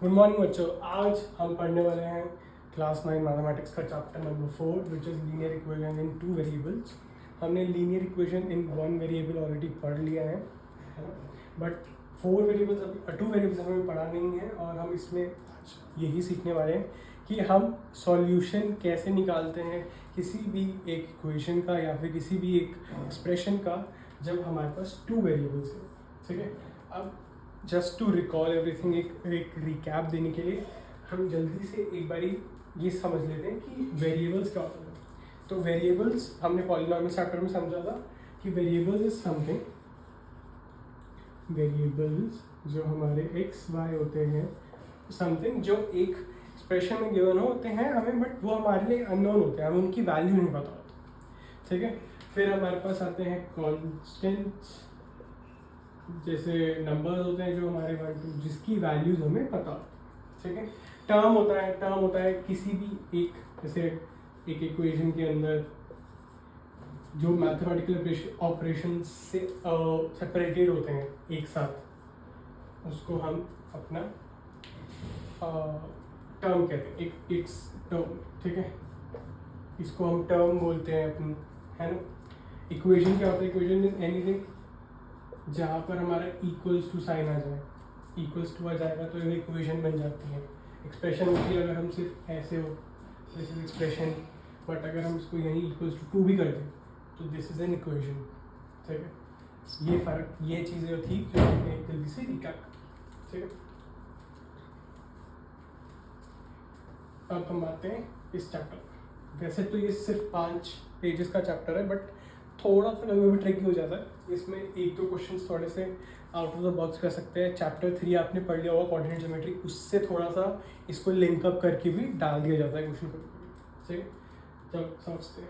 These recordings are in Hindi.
गुड मॉर्निंग बच्चों। आज हम पढ़ने वाले हैं क्लास 9 मैथमेटिक्स का chapter number 4 which is linear equation in 2 variables. हमने linear equation in 1 variable already पढ़ लिया है ना, बट 4 वेरिएबल्स अभी 2 वेरिएबल्स हमें पढ़ा नहीं है और हम इसमें आज यही सीखने वाले हैं कि हम सॉल्यूशन कैसे निकालते हैं किसी भी एक इक्वेशन का या फिर किसी भी एक एक्सप्रेशन का जब हमारे पास 2 वेरिएबल्स हैं। ठीक है, अब जस्ट टू रिकॉल एवरीथिंग, एक रिकैप देने के लिए हम जल्दी से एक बारी ये समझ लेते हैं कि वेरिएबल्स क्या होता है। तो वेरिएबल्स हमने पॉलिनॉमियल चैप्टर में समझा था कि वेरिएबल्स इज समथिंग, वेरिएबल्स जो हमारे एक्स वाई होते हैं, समथिंग जो एक एक्सप्रेशन में गिवन होते हैं हमें, बट वो हमारे लिए अननोन होते हैं, हमें उनकी वैल्यू नहीं पता होती। ठीक है, फिर हमारे पास आते हैं कॉन्स्टेंट्स, जैसे नंबर्स होते हैं जो हमारे 1 2 जिसकी वैल्यूज हमें पता हो। ठीक है, टर्म होता है किसी भी एक, जैसे एक इक्वेशन के अंदर जो मैथमेटिकल ऑपरेशन से सेपरेटेड होते हैं एक साथ, उसको हम अपना टर्म कहते हैं, एक एक्स टर्म। ठीक है, इसको हम टर्म बोलते हैं अपनी, है ना। इक्वेशन क्या होता है? इक्वेशन इज एनीथिंग जहाँ पर हमारा इक्वल्स टू साइन आ जाए, इक्वल्स टू आ जाएगा तो एक इक्वेशन बन जाती है। एक्सप्रेशन होती है अगर हम सिर्फ ऐसे हो, दिस इज एक्सप्रेशन, बट अगर हम इसको यहीं इक्वल्स टू भी कर दें तो दिस इज एन इक्वेशन। ठीक है, ये फ़र्क, ये चीज़ें थी जो हमने जल्दी से रिकैप की। ठीक है, अब हम आते हैं इस चैप्टर में। वैसे तो ये सिर्फ 5 पेजेस का चैप्टर है, बट थोड़ा सा कभी भी ट्रिकी हो जाता है। इसमें एक दो क्वेश्चंस थोड़े से आउट ऑफ द बॉक्स कर सकते हैं। चैप्टर 3 आपने पढ़ लिया होगा कोऑर्डिनेट ज्योमेट्री, उससे थोड़ा सा इसको लिंक अप करके भी डाल दिया जाता है क्वेश्चन को। ठीक है, चलो समझते हैं।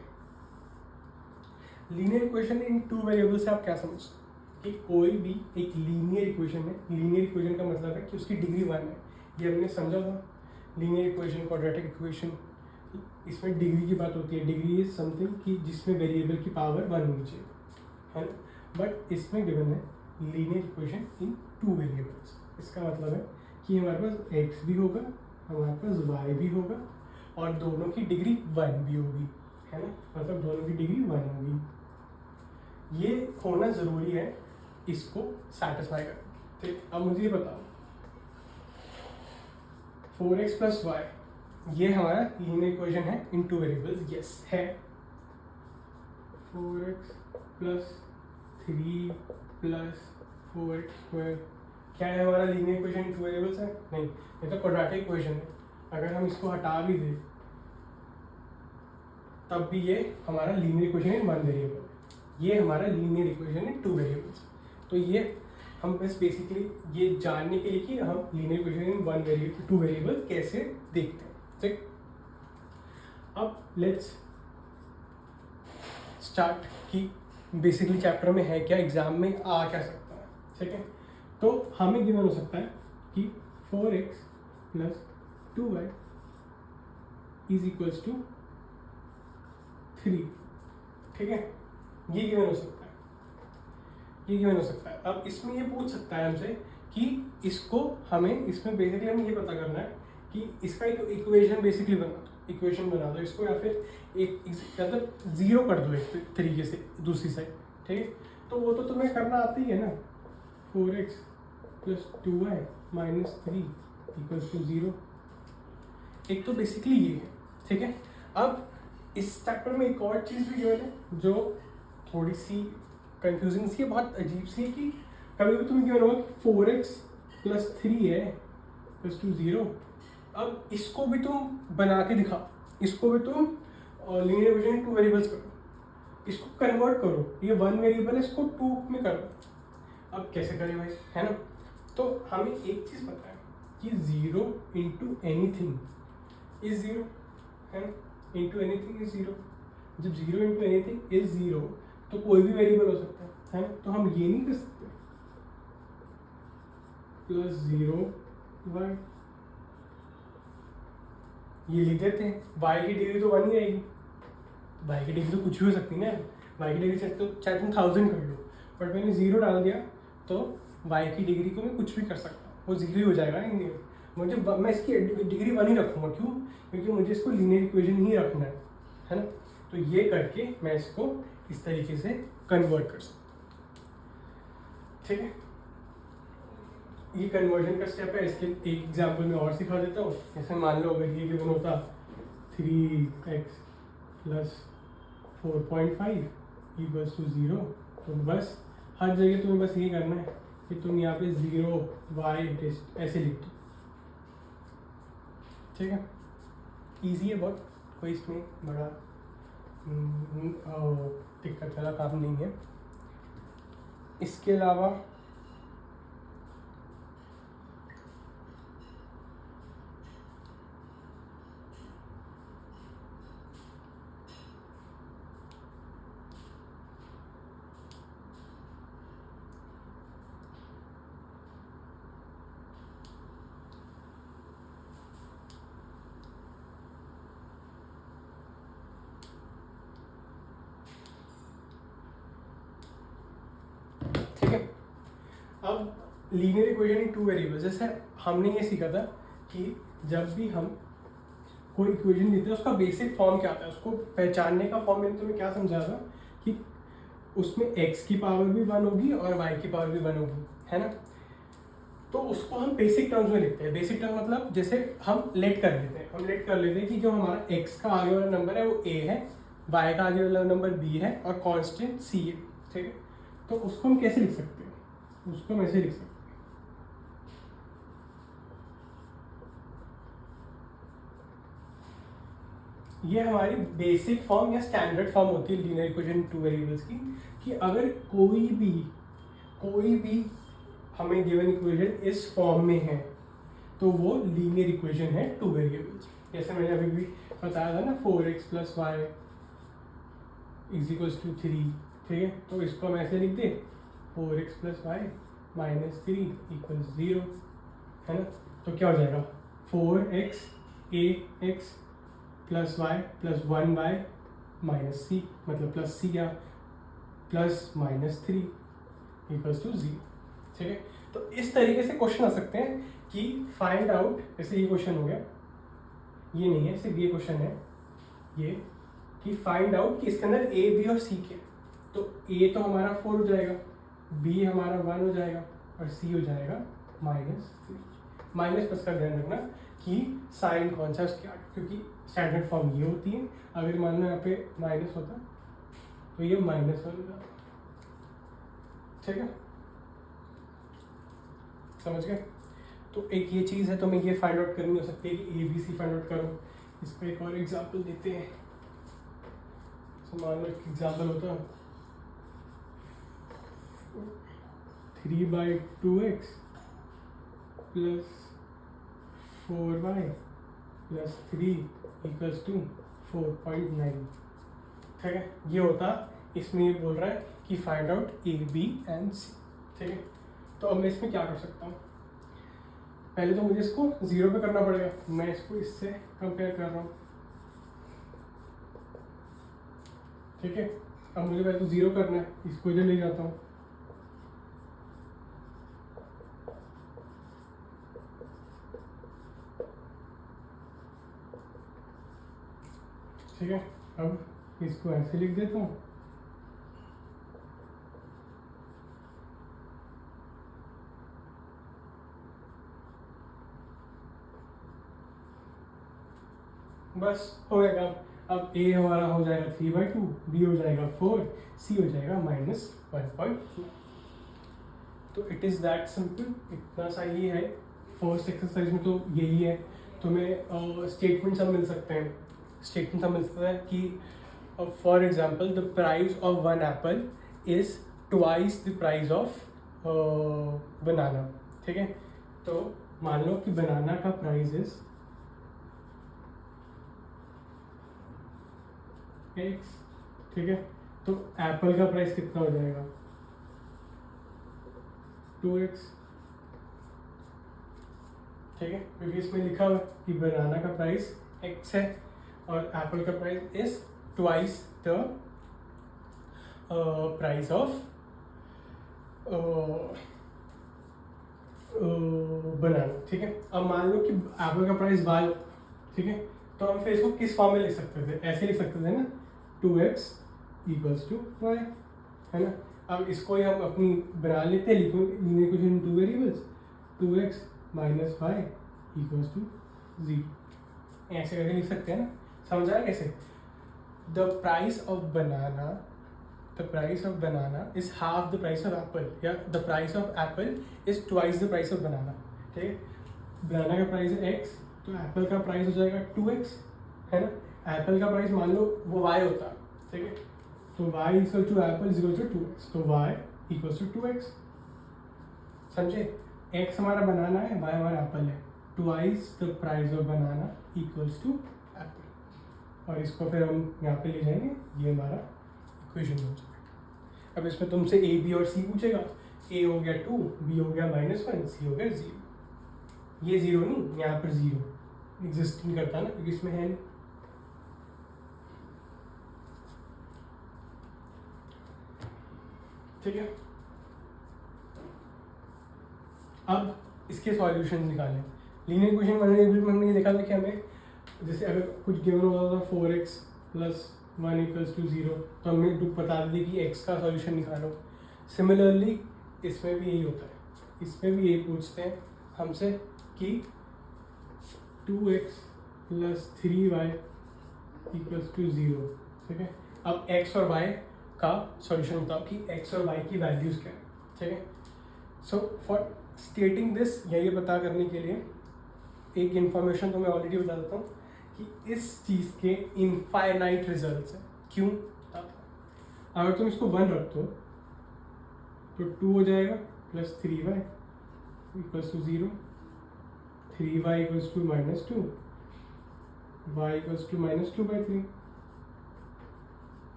लीनियर इक्वेशन इन 2 वेरिएबल से आप क्या समझते हैं कि कोई भी एक लीनियर इक्वेशन है। लीनियर इक्वेशन का मतलब है कि उसकी डिग्री 1 है, ये हमने समझा था। लीनियर इक्वेशन, क्वाड्रेटिक इक्वेशन, इसमें डिग्री की बात होती है। डिग्री इज समथिंग कि जिसमें वेरिएबल की पावर 1 होनी चाहिए, है ना। बट इसमें गिवन है लीनियर इक्वेशन इन 2 वेरिएबल्स। इसका मतलब है कि हमारे पास x भी होगा, हमारे पास y भी होगा और दोनों की डिग्री 1 भी होगी, है ना। मतलब दोनों की डिग्री 1 होगी। ये होना ज़रूरी है इसको सेटिस्फाई कर। ठीक, अब मुझे ये बताओ 4x + y ये हमारा लीनियर इक्वेशन है इन 2 वेरिएबल्स। यस है। 4x + 3 + 4x² क्या है हमारा लीनियर इक्वेशन इन 2 वेरिएबल्स है? नहीं, ये तो क्वाड्रेटिक इक्वेशन है। अगर हम इसको हटा भी दें तब भी ये हमारा लीनियर इक्वेशन इन 1 वेरिएबल, ये हमारा लीनियर इक्वेशन इन 2 वेरिएबल्स। तो ये हम बस बेसिकली ये जानने के लिए कि हम लीनियर इक्वेशन इन 2 वेरिएबल कैसे देखते हैं। ठीक, अब लेट्स स्टार्ट कि बेसिकली चैप्टर में है क्या, एग्जाम में आ क्या सकता है। ठीक है, तो हमें गिवन हो सकता है कि 4x + 2y = 3। ठीक है, ये गिवन हो सकता है, ये गिवन हो सकता है। अब इसमें ये पूछ सकता है हमसे कि इसको हमें, इसमें बेसिकली हमें ये पता करना है कि इसका एक इक्वेशन बेसिकली बना दो, इक्वेशन बना दो इसको, या फिर एक मतलब 0 कर दो एक तरीके से दूसरी साइड। ठीक है, तो वो तो तुम्हें करना आती है ना। 4x + 2y - 3 = 0। एक तो बेसिकली ये है। ठीक है, अब इस चैप्टर में एक और चीज़ भी जो है जो थोड़ी सी कंफ्यूजिंग सी है, बहुत अजीब सी है कि कभी भी तुम्हें क्या होगा कि 4x + 3 है + 2 0। अब इसको भी तुम बना के दिखाओ, इसको भी तुम लीनियर इक्वेशन 2 वेरिएबल्स करो, इसको कन्वर्ट करो, ये 1 वेरिएबल है इसको 2 में करो। अब कैसे करें भाई, है ना। तो हमें एक चीज़ पता है कि 0 × anything इज 0, है ना। × anything इज 0। जब 0 × anything इज 0 तो कोई भी वेरिएबल हो सकता है ना। तो हम ये नहीं कर सकते +0y, ये लिख देते हैं। y की डिग्री तो 1 ही रहेगी, y की डिग्री तो कुछ भी हो सकती है ना। y की डिग्री चाहे तुम 1000 कर लो, बट मैंने 0 डाल दिया तो y की डिग्री को मैं कुछ भी कर सकता हूँ, वो 0 ही हो जाएगा इन मैं इसकी डिग्री 1 ही रखूँगा। क्यों? क्योंकि मुझे इसको लीनियर इक्वेशन ही रखना है ना। तो ये करके मैं इसको इस तरीके से कन्वर्ट कर सकता हूँ। ठीक है, ये कन्वर्जन का स्टेप है। इसके एक एग्जाम्पल में और सिखा देता हूँ। जैसे मान लो अगर ये गिवन होता 3x + 4.5 = 0, तो बस हर जगह तुम्हें बस ये करना है कि तुम यहाँ पे 0 y ऐसे लिख दो। ठीक है, ईजी है बहुत, कोई इसमें बड़ा दिक्कत वाला काम नहीं है। इसके अलावा अब लीनियर इक्वेशन इन 2 वेरिएबल्स, जैसे हमने ये सीखा था कि जब भी हम कोई इक्वेशन देते हैं उसका बेसिक फॉर्म क्या आता है, उसको पहचानने का फॉर्म मैंने तुम्हें क्या समझा था कि उसमें x की पावर भी 1 होगी और y की पावर भी 1 होगी, है ना। तो उसको हम बेसिक टर्म्स में लिखते हैं। बेसिक टर्म मतलब जैसे हम लेट कर लेते हैं कि जो हमारा x का आगे वाला नंबर है वो a है, y का आगे वाला नंबर b है और कांस्टेंट c है। ठीक है, तो उसको हम कैसे लिख सकते हैं? उसको हम ऐसे लिख सकते हैं, ये हमारी बेसिक फॉर्म या स्टैंडर्ड फॉर्म होती है लीनियर इक्वेशन 2 वेरिएबल्स की, कि अगर कोई भी हमें गिवन इक्वेशन इस फॉर्म में है तो वो लीनियर इक्वेशन है 2 वेरिएबल्स। जैसे मैंने अभी भी बताया था ना, 4x + y = 3। ठीक है, तो इसको हम ऐसे लिख दे 4x + y - 3 = 0, है ना। तो क्या हो जाएगा? 4x ax + y + 1y - c, मतलब प्लस c क्या, +-3 = 0। ठीक है, तो इस तरीके से क्वेश्चन आ सकते हैं कि फाइंड आउट, जैसे ये क्वेश्चन हो गया, ये नहीं है, सिर्फ ये क्वेश्चन है ये, कि फाइंड आउट कि इसके अंदर a b और c क्या। तो a तो हमारा 4 हो जाएगा, b हमारा 1 हो जाएगा और c हो जाएगा -3। माइनस प्लस का ध्यान रखना कि साइन कौन सा उसके आगे, क्योंकि स्टैंडर्ड फॉर्म ये होती है। अगर मान लो यहाँ पे माइनस होता तो ये -1 हो जाता। ठीक है, समझ गए? तो एक ये चीज़ है, तो मैं ये फाइंड आउट करनी हो सकती है कि ABC फाइंड आउट करो। इस पर एक और एग्जाम्पल देते हैं। तो मान लो एक एग्जाम्पल होता 3/2x + 4y + 3 = 4.9। ठीक है, ये होता, इसमें ये बोल रहा है कि find out A, B and C। ठीक है, तो अब मैं इसमें क्या कर सकता हूँ? पहले तो मुझे इसको 0 पे करना पड़ेगा। मैं इसको इससे कंपेयर कर रहा हूँ। ठीक है, अब मुझे पहले तो 0 करना है, इसको इधर ले जाता हूँ। ठीक है, अब इसको ऐसे लिख देता हूँ। बस हो गया काम। अब a हमारा हो जाएगा 3/2, b हो जाएगा 4, c हो जाएगा -1.9। तो इट इज़ दैट सिंपल, इतना सा ही है। फर्स्ट एक्सरसाइज में तो यही है। तुम्हें स्टेटमेंट सब मिल सकते हैं। स्टेटमेंट सब मिल सकता है कि for example the price of 1 Apple is twice the price of बनाना। ठीक है, तो मान लो कि बनाना का प्राइस इज़ x। ठीक है, तो एप्पल का प्राइस कितना हो जाएगा? 2x। ठीक है, क्योंकि इसमें लिखा हुआ है कि बनाना का प्राइस x है और एप्पल का price is twice the price of बनाना, ठीक है। अब मान लो कि एप्पल का प्राइस y, ठीक है, तो हम फिर इसको किस फॉर्म में लिख सकते थे, ऐसे लिख सकते थे ना, 2x इक्वल्स टू y, है ना। अब इसको ही हम अपनी बना लेते हैं, linear equation two variables, 2x minus y equals to 0, ऐसे करके लिख सकते हैं ना। समझ आया कैसे? The price of banana is half the price of apple, या the price of apple is twice the price of banana, ठीक है। बनाना का प्राइस है x, तो एप्पल का प्राइस हो जाएगा 2x, है ना। एप्पल का प्राइस मान लो वो y होता, ठीक है, तो y equal to apple is equal to 2x, तो y इक्वल टू 2x, समझे। x हमारा बनाना है, y हमारा एप्पल है, twice the price of banana equals to apple, और इसको फिर हम यहाँ पे ले जाएंगे, ये हमारा इक्वेशन हो जाएगा। अब इसमें तुमसे a b और c पूछेगा, a हो गया 2, b हो गया -1, c हो गया 0। ये 0 नहीं, यहाँ पर 0 एग्जिस्ट नहीं करता ना, क्योंकि इसमें है नहीं। ठीक है, अब इसके सॉल्यूशन निकालें। लीनियर इक्वेशन वेरिएबल में हमने ये देखा था कि हमें जैसे अगर कुछ गिवन होता था 4x + 1 = 0, तो हमें बता दी कि x का सॉल्यूशन निकालो। सिमिलरली इसमें भी यही होता है, इसमें भी यही पूछते हैं हमसे कि 2x + 3y = 0, ठीक है। अब x और y का सॉल्यूशन बताओ कि x और y की वैल्यूज़ क्या है, ठीक है। सो फॉर स्टेटिंग दिस, ये पता करने के लिए एक इन्फॉर्मेशन तो मैं ऑलरेडी बता देता हूँ कि इस चीज़ के इनफाइनाइट रिजल्ट्स हैं। क्यों? अगर तुम इसको 1 रख दो तो 2 हो जाएगा + 3y = 0, 3y = -2, y = -2/3।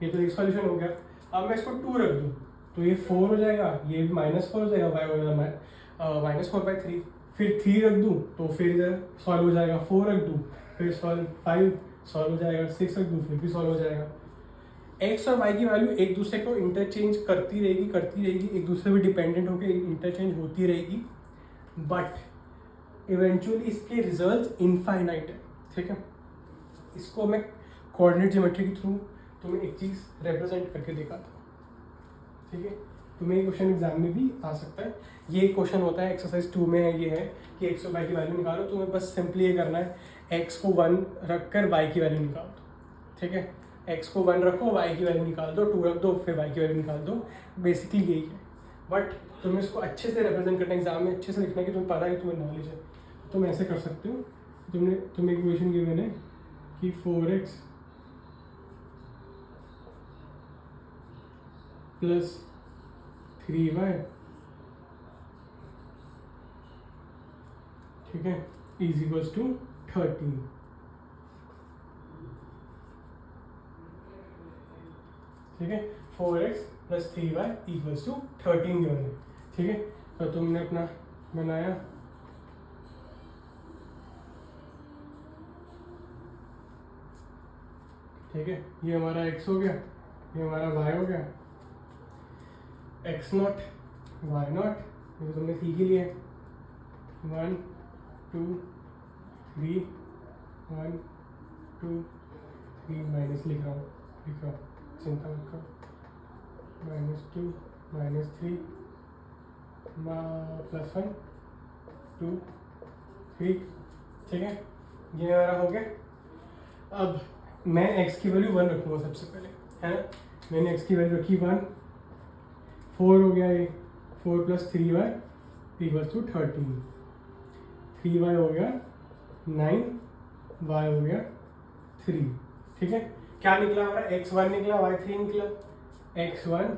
ये तो एक सॉल्यूशन हो गया। अब मैं इसको 2 रख दूँ तो ये 4 हो जाएगा, ये भी -4 हो जाएगा, y हो जाएगा -4/3। फिर 3 रख दूँ तो फिर इधर सॉल्व हो जाएगा, 4 रख दूँ फिर 5 सॉल्व हो जाएगा, 6 रख दूँ फिर भी सॉल्व हो जाएगा। x और y की वैल्यू एक दूसरे को इंटरचेंज करती रहेगी, एक दूसरे पे डिपेंडेंट होकर इंटरचेंज होती रहेगी, बट इवेंचुअली इसके रिजल्ट इनफाइनाइट है, ठीक है। इसको मैं कोऑर्डिनेट ज्योमेट्री के थ्रू तुम्हें एक चीज़ रिप्रेजेंट करके दिखाता हूँ, ठीक है। तुम्हें क्वेश्चन एग्जाम में भी आ सकता है। ये क्वेश्चन होता है एक्सरसाइज 2 में है, ये है कि x और y की वैल्यू निकालो। तुम्हें बस सिंपली ये करना है, x को 1 रख कर y की वैल्यू निकाल दो, ठीक है। x को 1 रखो, y की वैल्यू निकाल दो, 2 रख दो फिर y की वैल्यू निकाल दो, बेसिकली यही है। बट तुम्हें इसको अच्छे से रिप्रेजेंट करना है, एग्जाम में अच्छे से लिखना है कि तुम्हें पता है कि तुम्हें नॉलेज है, तुम ऐसे कर सकते हो। तुम्हें इक्वेशन गिवन है कि 4x + 3y, ठीक है, = 13, ठीक है। 4x + 3y = 13 गिवन है, ठीक है। तो तुमने अपना बनाया, ठीक है, ये हमारा x हो गया, ये हमारा y हो गया, x0 y0, ये तुमने सीख ही लिया, 1 2 3 1 2 3 माइनस लिख रहा हूँ, चिंता मत करो, -2 -3 +1 2 3, ठीक है, ये हमारा हो गया। अब मैं x की वैल्यू 1 रखूँगा सबसे पहले, है ना। मैंने x की वैल्यू रखी 1, 4 हो गया, ये 4 + 3y = 13, 3y हो गया 9, y हो गया 3, ठीक है। क्या निकला हमारा? x1 निकला, y3 निकला, x1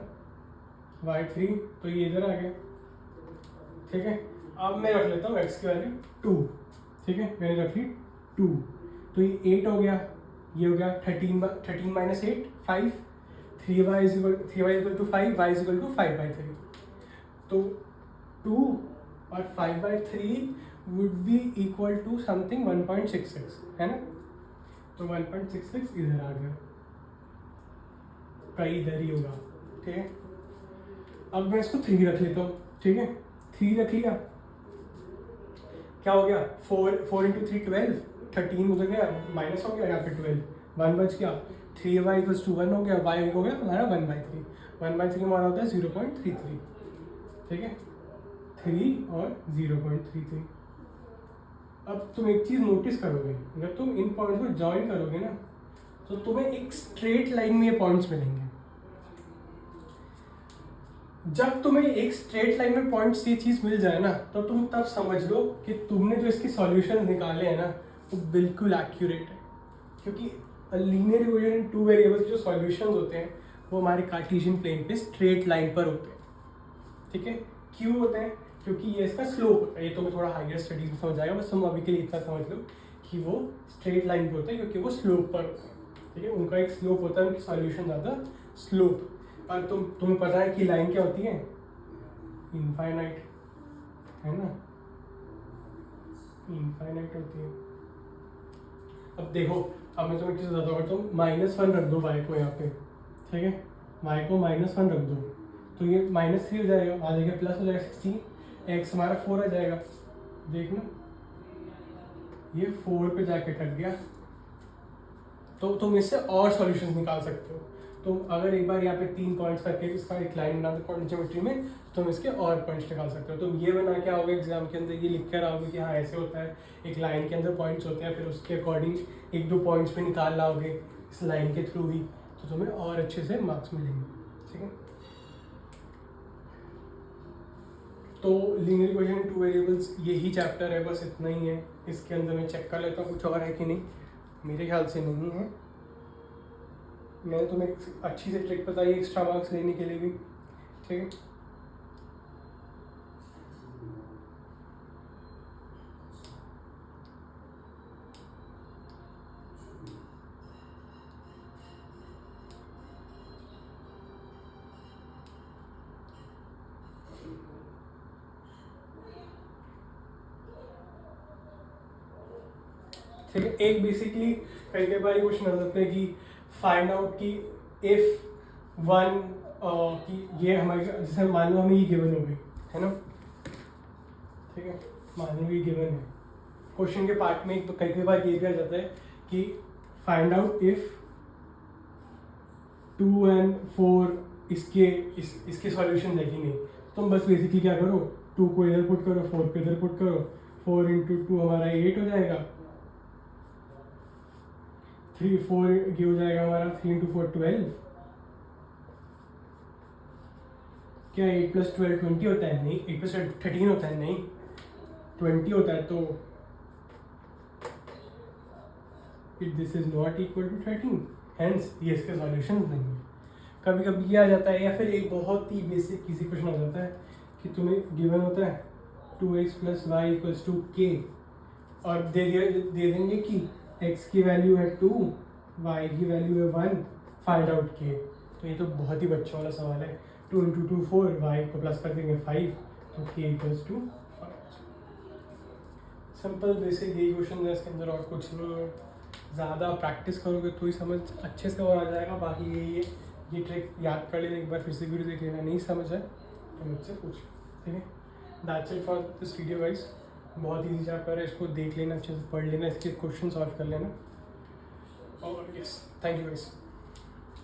y3, तो ये इधर आ गया, ठीक है। अब मैं रख लेता हूँ x की वैल्यू 2, ठीक है, मैंने रख ली 2, तो ये 8 हो गया, ये हो गया 13 - 8 5, 3y = 5, y = 5/3, तो 2 और 5/3 would be equal to something 1.66, है ना। तो 1.66 इधर आ गया, कहीं इधर ही होगा, ठीक है। अब मैं इसको 3 रख लेता हूँ, ठीक है, 3 रख लिया, क्या हो गया, 4 इंटू 3 12, 13 हो गया, माइनस हो गया यहाँ पे 12, 1 बच गया, 3y इक्वल्स टू 1 हो गया, y हो गया हमारा 1/3, 1/3 हमारा होता है 0.33, ठीक है, 3 और 0.33। अब तुम एक चीज़ नोटिस करोगे, जब तुम इन पॉइंट्स को ज्वाइन करोगे ना तो तुम्हें एक स्ट्रेट लाइन में ये पॉइंट्स मिलेंगे। जब तुम्हें एक स्ट्रेट लाइन में पॉइंट्स ये चीज़ मिल जाए ना तो तुम तब समझ लो कि तुमने जो इसके सॉल्यूशन निकाले हैं ना वो बिल्कुल एक्यूरेट है, क्योंकि लीनियर इक्वेशन इन 2 वेरिएबल्स जो सॉल्यूशंस होते हैं वो हमारे कार्टेशियन प्लेन पे स्ट्रेट लाइन पर होते हैं, ठीक है। क्यों होते हैं, क्योंकि ये इसका स्लोप होता है, ये तुम्हें थोड़ा हायर स्टडीज में समझ आएगा, बस तुम अभी के लिए इतना समझ लो कि वो स्ट्रेट लाइन पे होता है क्योंकि वो स्लोप पर होता है, ठीक है। उनका एक स्लोप होता है, उनकी सॉल्यूशन ज़्यादा स्लोप। और तुम्हें पता है कि लाइन क्या होती है, इनफाइनाइट, है ना, इनफाइनाइट होती है। अब देखो, अब मैं तुम्हें किसी ज़्यादा करता हूँ, -1 रख दो y को यहाँ पे, ठीक है, y को -1 रख दो तो ये -3 हो जाएगा, आ जाएगा प्लस हो जाएगा 16, x हमारा 4 आ जाएगा, देखना ये 4 पे जाके कट गया। तो तुम इससे और सॉल्यूशंस निकाल सकते हो। तुम अगर एक बार यहाँ पे 3 पॉइंट्स करके इसका एक लाइन बना दो कोऑर्डिनेट ज्योमेट्री में, तुम इसके और पॉइंट्स निकाल सकते हो। तुम ये बना के आओगे एग्जाम के अंदर, ये लिख कर आओगे कि हाँ ऐसे होता है, एक लाइन के अंदर पॉइंट्स होते हैं, फिर उसके अकॉर्डिंग 1-2 पॉइंट्स पे निकाल लाओगे इस लाइन के थ्रू ही, तो तुम्हें और अच्छे से मार्क्स मिलेंगे, ठीक है। तो लीनियर इक्वेशन इन 2 वेरिएबल्स यही चैप्टर है, बस इतना ही है। इसके अंदर मैं चेक कर लेता हूँ कुछ और है कि नहीं, मेरे ख्याल से नहीं है। मैंने तुम्हें एक अच्छी से ट्रिक बताई एक्स्ट्रा मार्क्स लेने के लिए भी, ठीक है। ठीक है, एक बेसिकली कई बार क्वेश्चन आ जाते हैं कि फाइंड आउट कि इफ 1 कि ये हमारे, जैसे मान लो हमें ये गिवन हो गई है ना, ठीक है, मान लो ये गिवन है, क्वेश्चन के पार्ट में कई बार ये भी आ जाता है कि फाइंड आउट इफ 2 and 4 इसके सॉल्यूशन है कि नहीं। तुम बस बेसिकली क्या करो, 2 को इधर पुट करो, 4 को इधर पुट करो, 4 इंटू 2 हमारा 8 हो जाएगा, 4 ये हो जाएगा हमारा 3 इंटू 4 12, क्या 8 + 12 20 होता है, नहीं 8 + 12 13 होता है, नहीं 20 होता है, तो this is not equal to 13, hence ये इसके सॉल्यूशन नहीं है। कभी कभी ये आ जाता है, या फिर एक बहुत ही बेसिक किसी क्वेश्चन आ जाता है कि तुम्हें गिवन होता है 2x + y = k और दे देंगे कि x की वैल्यू है 2, y की वैल्यू है 1, फाइंड आउट k। तो ये तो बहुत ही बच्चों वाला सवाल है, 2 × 2 4, y को प्लस कर देंगे 5, तो k = 5। सिंपल बेसिक यही क्वेश्चन है, इसके अंदर और कुछ नहीं है। ज़्यादा प्रैक्टिस करोगे तो ही समझ अच्छे से और आ जाएगा। बाकी ये ट्रिक याद कर लेना, एक बार फिर से वीडियो देख लेना, नहीं समझ है तो मुझसे पूछ, ठीक है। That's it for this video guys. बहुत ईजी चैप्टर है, इसको देख लेना, अच्छे से पढ़ लेना, इसके क्वेश्चन सॉल्व कर लेना, और यस, थैंक यू गाइस।